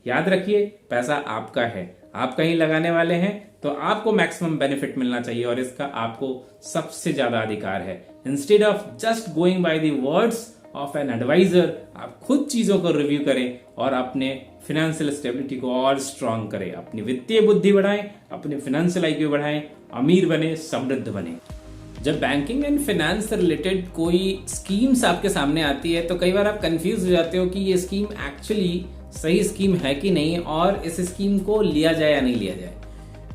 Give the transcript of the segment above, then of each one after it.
याद रखिए, पैसा आपका है, आप कहीं लगाने वाले हैं तो आपको मैक्सिमम बेनिफिट मिलना चाहिए और इसका आपको सबसे ज्यादा अधिकार है। Instead of just going by the words of an adviser, आप खुद चीजों को रिव्यू करें और अपने फाइनेंशियल स्टेबिलिटी को और स्ट्रांग करें, अपनी वित्तीय बुद्धि बढ़ाएं, अपने फाइनेंशियल आईक्यू बढ़ाएं, अमीर बने, समृद्ध बने। जब बैंकिंग एंड फाइनेंस से रिलेटेड कोई स्कीम्स आपके सामने आती है तो कई बार आप कंफ्यूज हो जाते हो कि ये स्कीम एक्चुअली सही स्कीम है कि नहीं और इस स्कीम को लिया जाए या नहीं लिया जाए।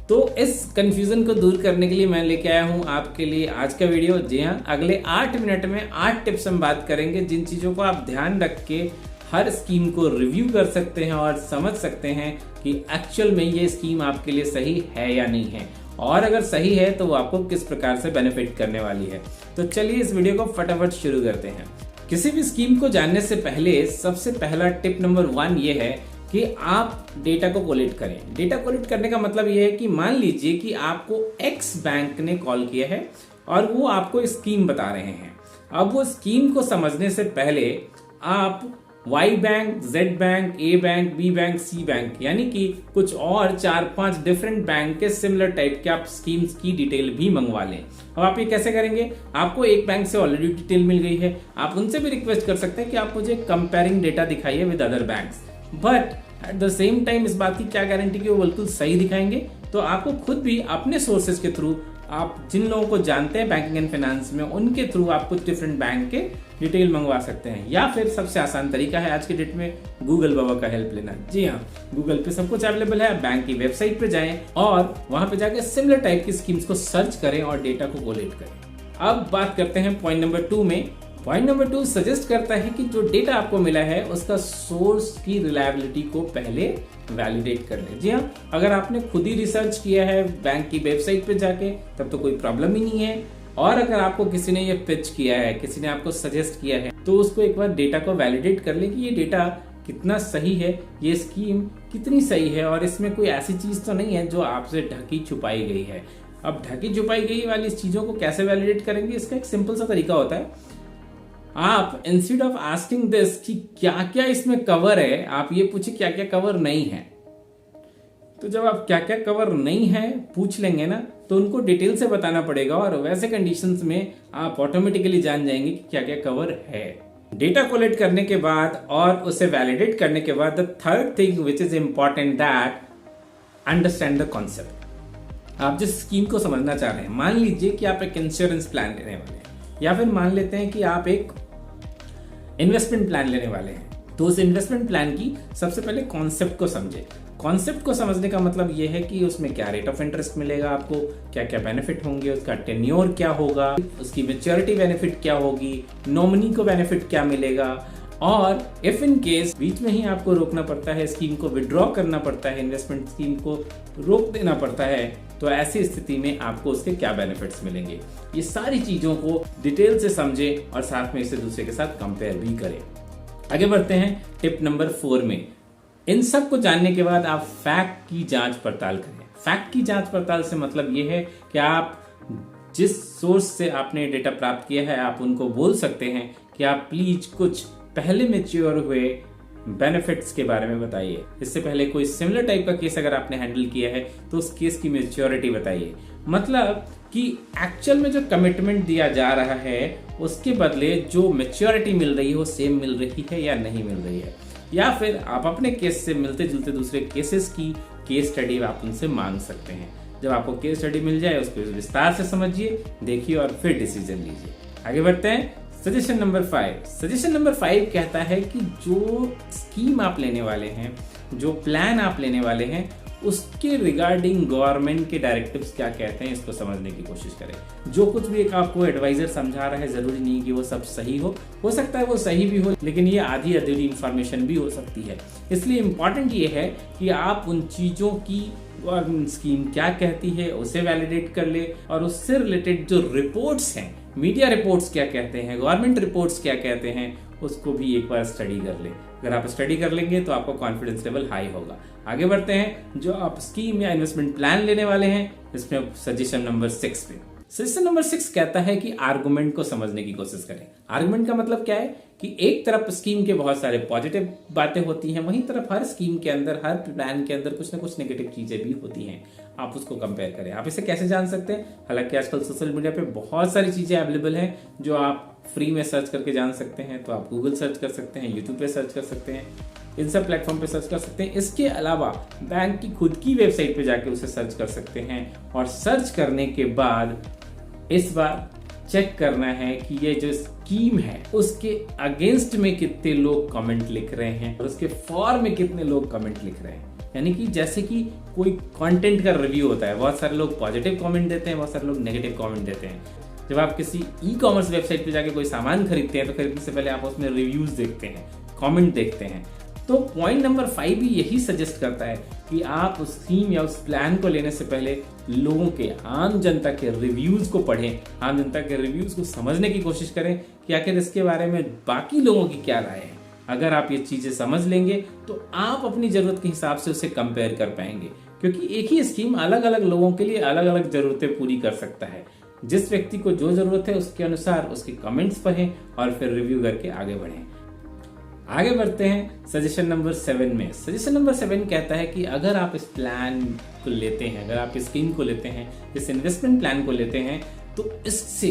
तो इस कंफ्यूजन को दूर करने के लिए मैं लेके आया हूं आपके लिए आज का वीडियो। जी हाँ, अगले 8 मिनट में 8 टिप्स हम बात करेंगे जिन चीजों को आप ध्यान रख के हर स्कीम को रिव्यू कर सकते हैं और समझ सकते हैं कि एक्चुअल में ये स्कीम आपके लिए सही है या नहीं है, और अगर सही है तो वो आपको किस प्रकार से बेनिफिट करने वाली है। तो चलिए इस वीडियो को फटाफट शुरू करते हैं। किसी भी स्कीम को जानने से पहले सबसे पहला टिप नंबर 1 ये है कि आप डेटा को कोलेक्ट करें। डेटा कोलेक्ट करने का मतलब ये है कि मान लीजिए कि आपको एक्स बैंक ने कॉल किया है और वो आपको स्कीम बता रहे हैं। अब वो स्कीम को समझने से पहले आप वाई बैंक, जेड बैंक, ए बैंक, बी बैंक, सी बैंक यानी कि कुछ और 4-5 डिफरेंट बैंक के सिमिलर टाइप के आप स्कीम्स की डिटेल भी मंगवा लें। अब आप ये कैसे करेंगे? आपको एक बैंक से ऑलरेडी डिटेल मिल गई है, आप उनसे भी रिक्वेस्ट कर सकते हैं कि आप मुझे कंपेयरिंग डेटा दिखाइए with other banks. But at the same time इस बात की क्या गारंटी कि वो बिल्कुल सही दिखाएंगे? तो आपको खुद भी अपने सोर्सेज के थ्रू, आप जिन लोगों को जानते हैं बैंकिंग एंड फाइनेंस में, उनके थ्रू आप कुछ डिफरेंट बैंक के डिटेल मंगवा सकते हैं। या फिर सबसे आसान तरीका है आज के डेट में गूगल बाबा का हेल्प लेना। जी हाँ, गूगल पे सब कुछ अवेलेबल है। बैंक की वेबसाइट पे जाएं और वहां पे जाकर सिमिलर टाइप की स्कीम्स को सर्च करें और डेटा को कोलेक्ट करें। अब बात करते हैं पॉइंट नंबर 2 में। पॉइंट नंबर 2 सजेस्ट करता है कि जो डेटा आपको मिला है उसका सोर्स की रिलायबिलिटी को पहले वैलिडेट कर ले। जी हाँ, अगर आपने खुद ही रिसर्च किया है बैंक की वेबसाइट पे जाके तब तो कोई प्रॉब्लम ही नहीं है, और अगर आपको किसी ने ये पिच किया है, किसी ने आपको सजेस्ट किया है, तो उसको एक बार डेटा को वैलिडेट कर ले कि ये डेटा कितना सही है, ये स्कीम कितनी सही है और इसमें कोई ऐसी चीज तो नहीं है जो आपसे ढकी छुपाई गई है। अब ढकी छुपाई गई वाली चीजों को कैसे वैलिडेट करेंगे? इसका एक सिंपल सा तरीका होता है। आप इंस्टेड ऑफ आस्किंग दिस कि क्या क्या इसमें कवर है, आप ये पूछे क्या क्या कवर नहीं है। तो जब आप क्या क्या कवर नहीं है पूछ लेंगे ना, तो उनको डिटेल से बताना पड़ेगा और वैसे कंडीशंस में आप ऑटोमेटिकली जान जाएंगे कि क्या क्या कवर है। डेटा कलेक्ट करने के बाद और उसे वैलिडेट करने के बाद the third thing which is important that understand the concept. आप जिस स्कीम को समझना चाह रहे हैं, मान लीजिए कि आप एक इंश्योरेंस प्लान लेने वाले हैं, या फिर मान लेते हैं कि आप एक इन्वेस्टमेंट प्लान लेने वाले हैं, तो उस इन्वेस्टमेंट प्लान की सबसे पहले कॉन्सेप्ट को समझे। कॉन्सेप्ट को समझने का मतलब यह है कि उसमें क्या रेट ऑफ इंटरेस्ट मिलेगा आपको, क्या क्या बेनिफिट होंगे, उसका टेन्योर क्या होगा, उसकी मैच्योरिटी बेनिफिट क्या होगी, नॉमिनी को बेनिफिट क्या मिलेगा, और इफ इन केस बीच में ही आपको रोकना पड़ता है, स्कीम को विड्रॉ करना पड़ता है, इन्वेस्टमेंट स्कीम को रोक देना पड़ता है, तो ऐसी स्थिति में आपको उसके क्या बेनिफिट्स मिलेंगे। ये सारी चीजों को डिटेल से समझे और साथ में इसे दूसरे के साथ कंपेयर भी करें। आगे बढ़ते हैं टिप नंबर 4 में। इन सब को जानने के बाद आप फैक्ट की जांच पड़ताल करें। फैक्ट की जांच पड़ताल से मतलब यह है कि आप जिस सोर्स से आपने डेटा प्राप्त किया है, आप उनको बोल सकते हैं कि आप प्लीज कुछ पहले मैच्योर हुए बेनिफिट्स के बारे में बताइए। इससे पहले कोई सिमिलर टाइप का केस अगर आपने हैंडल किया है तो उस केस की मैच्योरिटी बताइए। मतलब कि एक्चुअल में जो कमिटमेंट दिया जा रहा है उसके बदले जो मैच्योरिटी मिल रही है वो सेम मिल रही है या नहीं मिल रही है, या फिर आप अपने केस से मिलते जुलते दूसरे केसेस की केस स्टडी आप उनसे मांग सकते हैं। जब आपको केस स्टडी मिल जाए उसको विस्तार से समझिए, देखिए और फिर डिसीजन लीजिए। आगे बढ़ते हैं सजेशन नंबर 5। सजेशन नंबर 5 कहता है कि जो स्कीम आप लेने वाले हैं, जो प्लान आप लेने वाले हैं, उसके रिगार्डिंग गवर्नमेंट के डायरेक्टिव्स क्या कहते हैं, इसको समझने की कोशिश करें। जो कुछ भी एक आपको एडवाइजर समझा रहा है, जरूरी नहीं कि वो सब सही हो सकता है वो सही भी हो, लेकिन ये आधी अधूरी इंफॉर्मेशन भी हो सकती है। इसलिए इंपॉर्टेंट ये है कि आप उन चीजों की गवर्नमेंट स्कीम क्या कहती है उसे वैलिडेट कर ले, और उससे रिलेटेड जो रिपोर्ट्स हैं, मीडिया रिपोर्ट्स क्या कहते हैं, गवर्नमेंट रिपोर्ट्स क्या कहते हैं, उसको भी एक बार स्टडी कर ले। अगर आप स्टडी कर लेंगे तो आपका कॉन्फिडेंस लेवल हाई होगा। आगे बढ़ते हैं जो आप स्कीम या इन्वेस्टमेंट प्लान लेने वाले हैं, इसमें सजेशन नंबर 6 पे। सजेशन नंबर 6 कहता है कि आर्गुमेंट को समझने की कोशिश करें। आर्गुमेंट का मतलब क्या है कि एक तरफ स्कीम के बहुत सारे पॉजिटिव बातें होती हैं, वहीं तरफ हर स्कीम के अंदर, हर प्लान के अंदर कुछ ना कुछ नेगेटिव चीजें भी होती हैं। आप उसको कंपेयर करें। आप इसे कैसे जान सकते हैं? हालांकि आजकल सोशल मीडिया पे बहुत सारी चीजें अवेलेबल हैं जो आप फ्री में सर्च करके जान सकते हैं। तो आप गूगल सर्च कर सकते हैं, यूट्यूब पे सर्च कर सकते हैं, इन सब प्लेटफॉर्म पे सर्च कर सकते हैं। इसके अलावा बैंक की खुद की वेबसाइट पे जाके उसे सर्च कर सकते हैं और सर्च करने के बाद इस बार चेक करना है कि ये जो स्कीम है उसके अगेंस्ट में कितने लोग कमेंट लिख रहे हैं और उसके फॉर में कितने लोग कमेंट लिख रहे हैं। यानी कि जैसे कि कोई कंटेंट का रिव्यू होता है, बहुत सारे लोग पॉजिटिव कमेंट देते हैं, बहुत सारे लोग नेगेटिव कमेंट देते हैं। जब आप किसी ई कॉमर्स वेबसाइट पे जाके कोई सामान खरीदते हैं तो खरीदने से पहले आप उसमें रिव्यूज देखते हैं, कमेंट देखते हैं। तो पॉइंट नंबर 5 भी यही सजेस्ट करता है कि आप उस स्कीम या उस प्लान को लेने से पहले लोगों के, आम जनता के रिव्यूज को पढ़ें, आम जनता के रिव्यूज को समझने की कोशिश करें कि आखिर इसके बारे में बाकी लोगों की क्या राय है। अगर आप ये चीजें समझ लेंगे तो आप अपनी जरूरत के हिसाब से उसे कंपेयर कर पाएंगे, क्योंकि एक ही स्कीम अलग अलग लोगों के लिए अलग अलग जरूरतें पूरी कर सकता है। जिस व्यक्ति को जो जरूरत है उसके अनुसार उसके कमेंट्स पढ़ें और फिर रिव्यू करके आगे बढ़ें। आगे बढ़ते हैं सजेशन नंबर 7 में। सजेशन नंबर 7 कहता है कि अगर आप इस प्लान को लेते हैं, अगर आप इस स्कीम को लेते हैं, इस इन्वेस्टमेंट प्लान को लेते हैं, तो इससे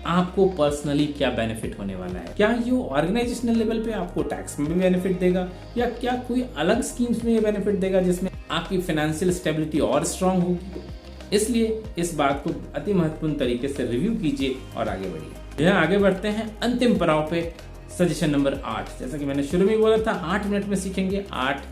आपको पर्सनली क्या बेनिफिट होने वाला है। क्या ये ऑर्गेनाइजेशनल लेवल पे आपको टैक्स में भी बेनिफिट देगा या क्या कोई अलग स्कीम्स में ये बेनिफिट देगा जिसमें आपकी फाइनेंशियल स्टेबिलिटी और स्ट्रांग होगी। इसलिए इस बात को अति महत्वपूर्ण तरीके से रिव्यू कीजिए और आगे बढ़िए। यहाँ आगे बढ़ते हैं अंतिम पड़ाव पे, सजेशन नंबर 8। जैसा कि मैंने शुरू में बोला था, 8 मिनट में सीखेंगे 8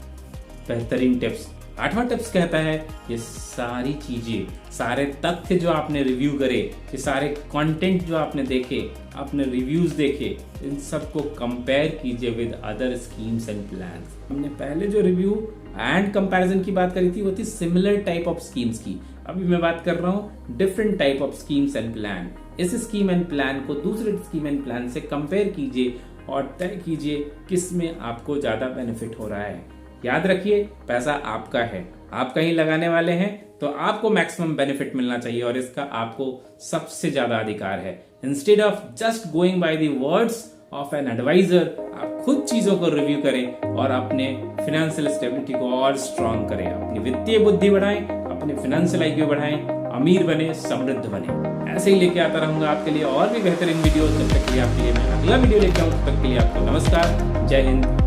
बेहतरीन टिप्स। 8वां टिप्स कहता है ये सारी चीजें, सारे तथ्य जो आपने रिव्यू करे, ये सारे कंटेंट जो आपने देखे, आपने रिव्यूज देखे, इन सबको कंपेयर कीजिए with other schemes and plans. हमने पहले जो रिव्यू एंड कंपैरिजन की बात करी थी वो थी सिमिलर टाइप ऑफ स्कीम्स की। अभी मैं बात कर रहा हूँ different type of schemes and plan. इस स्कीम एंड प्लान को दूसरे स्कीम एंड प्लान से कंपेयर कीजिए और तय कीजिए किस में आपको ज्यादा बेनिफिट हो रहा है। याद रखिए, पैसा आपका है, आप कहीं लगाने वाले हैं तो आपको मैक्सिमम बेनिफिट मिलना चाहिए और इसका आपको सबसे ज्यादा अधिकार है। Instead of just going by the words of an adviser, आप खुद चीजों को रिव्यू करें और अपने फाइनेंशियल स्टेबिलिटी को और स्ट्रांग करें, अपनी वित्तीय बुद्धि बढ़ाएं, अपने फाइनेंशियल आईक्यू बढ़ाएं, अमीर बने, समृद्ध बने। ऐसे ही लेके आता रहूंगा आपके लिए और भी बेहतरीन वीडियो। तब तक के लिए आपके लिए मैं अगला वीडियो लेके आऊं। तब तक के लिए आपको नमस्कार, जय हिंद।